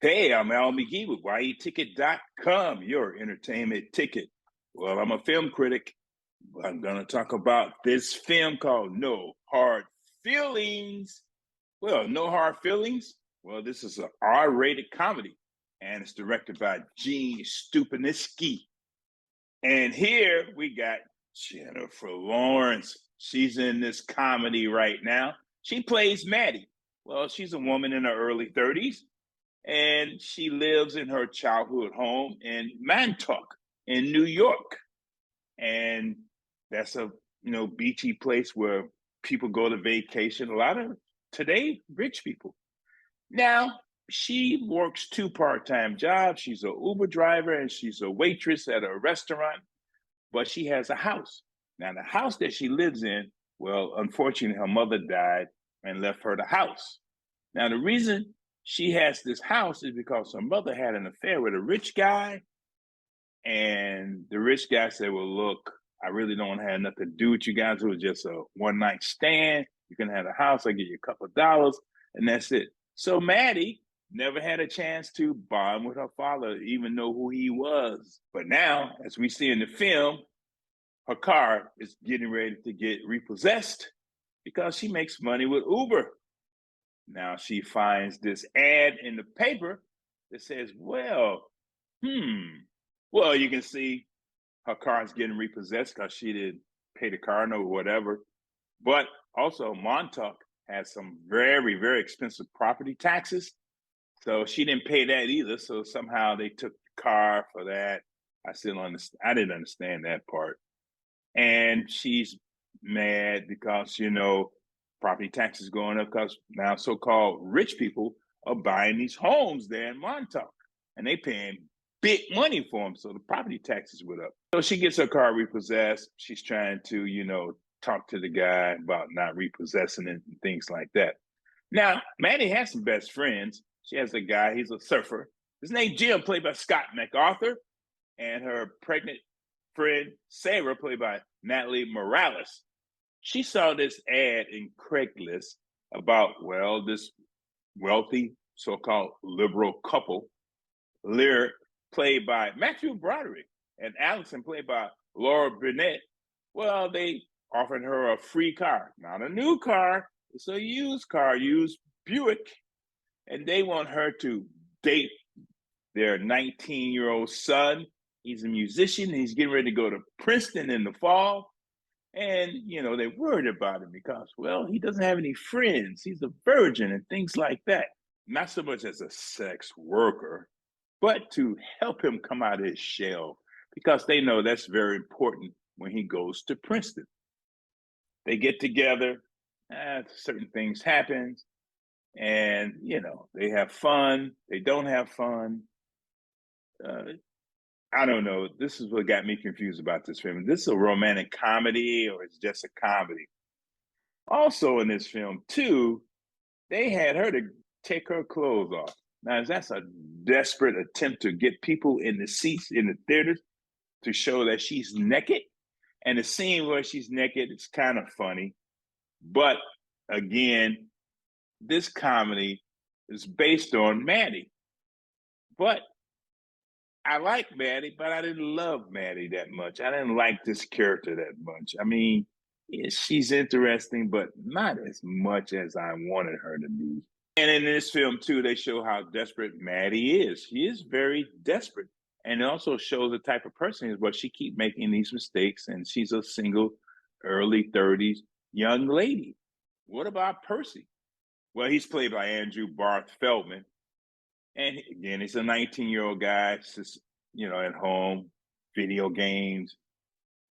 Hey, I'm Al McGee with YETicket.com, your entertainment ticket. Well, I'm a film critic. I'm going to talk about this film called No Hard Feelings. Well, No Hard Feelings. Well, this is an R-rated comedy, and it's directed by Gene Stupinski. And here we got Jennifer Lawrence. She's in this comedy right now. She plays Maddie. Well, she's a woman in her early 30s and she lives in her childhood home in Montauk in New York. And that's a beachy place where people go to vacation. A lot of today rich people. Now she works two part-time jobs. She's an Uber driver and she's a waitress at a restaurant, but she has a house. Now the house that she lives in, well, unfortunately, her mother died and left her the house. Now the reason she has this house is because her mother had an affair with a rich guy, and the rich guy said, "Well, look, I really don't have nothing to do with you guys. It was just a one night stand. You can have the house. I give you a couple of dollars, and that's it." So Maddie never had a chance to bond with her father, even know who he was. But now, as we see in the film, her car is getting ready to get repossessed because she makes money with Uber. Now she finds this ad in the paper that says, well, you can see her car is getting repossessed because she didn't pay the car note or whatever. But also, Montauk has some very, very expensive property taxes. So she didn't pay that either. So somehow they took the car for that. I didn't understand that part. And she's mad because, property taxes going up because now so-called rich people are buying these homes there in Montauk and they paying big money for them. So the property taxes went up. So she gets her car repossessed. She's trying to, talk to the guy about not repossessing it and things like that. Now, Maddie has some best friends. She has a guy, he's a surfer. His name Jim, played by Scott MacArthur, and her pregnant friend Sarah, played by Natalie Morales. She saw this ad in Craigslist about, well, this wealthy so-called liberal couple, Lear, played by Matthew Broderick, and Allison, played by Laura Burnett. Well, they offered her a free car, not a new car. It's a used car, used Buick, and they want her to date their 19-year-old son. He's a musician. He's getting ready to go to Princeton in the fall. And, they're worried about him because, well, he doesn't have any friends. He's a virgin and things like that. Not so much as a sex worker, but to help him come out of his shell because they know that's very important when he goes to Princeton. They get together, certain things happen, and, they have fun. They don't have fun. I don't know. This is what got me confused about this film. Is this a romantic comedy or it's just a comedy? Also in this film, too, they had her to take her clothes off. Now, that's a desperate attempt to get people in the seats in the theaters to show that she's naked. And the scene where she's naked, it's kind of funny. But again, this comedy is based on Maddie. But I like Maddie, but I didn't love Maddie that much. I didn't like this character that much. I mean, yeah, she's interesting, but not as much as I wanted her to be. And in this film, too, they show how desperate Maddie is. She is very desperate. And it also shows the type of person is, but she keep making these mistakes, and she's a single, early 30s young lady. What about Percy? Well, he's played by Andrew Barth Feldman. And again, he's a 19-year-old guy, just, at home, video games,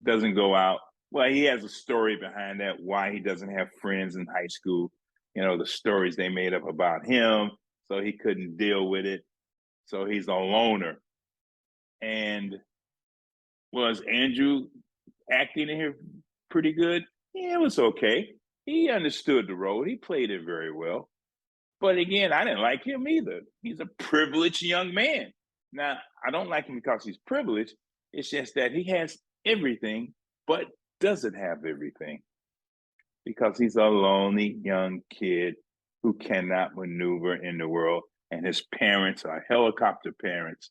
doesn't go out. Well, he has a story behind that, why he doesn't have friends in high school. The stories they made up about him, so he couldn't deal with it. So he's a loner. And was Andrew acting in here pretty good? Yeah, it was okay. He understood the role. He played it very well. But again, I didn't like him either. He's a privileged young man. Now, I don't like him because he's privileged. It's just that he has everything, but doesn't have everything because he's a lonely young kid who cannot maneuver in the world. and his parents are helicopter parents.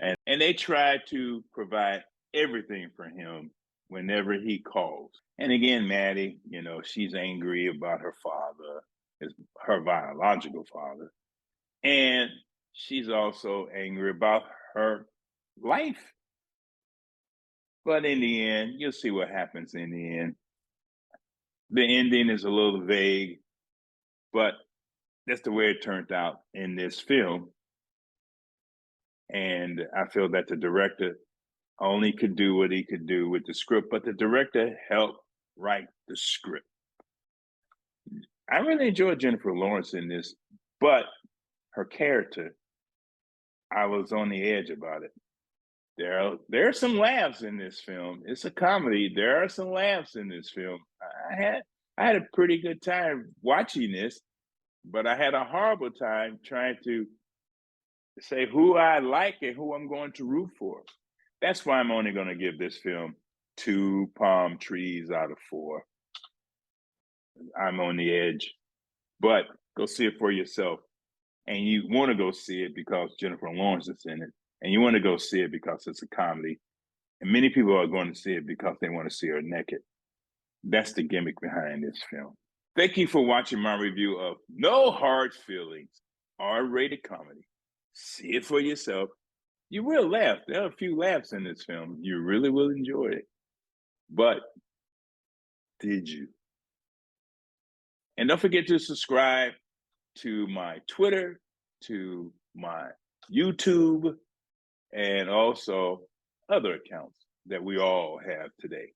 And they try to provide everything for him whenever he calls. And again, Maddie, she's angry about her father, her biological father. And she's also angry about her life. But in the end, you'll see what happens in the end. The ending is a little vague, but that's the way it turned out in this film. And I feel that the director only could do what he could do with the script, but the director helped write the script. I really enjoyed Jennifer Lawrence in this, but her character, I was on the edge about it. There are some laughs in this film. It's a comedy. There are some laughs in this film. I had a pretty good time watching this, but I had a horrible time trying to say who I like and who I'm going to root for. That's why I'm only going to give this film 2 palm trees out of 4. I'm on the edge, but go see it for yourself. And you want to go see it because Jennifer Lawrence is in it, and you want to go see it because it's a comedy. And many people are going to see it because they want to see her naked. That's the gimmick behind this film. Thank you for watching my review of No Hard Feelings, R-rated comedy. See it for yourself. You will laugh. There are a few laughs in this film. You really will enjoy it. But did you? And don't forget to subscribe to my Twitter, to my YouTube, and also other accounts that we all have today.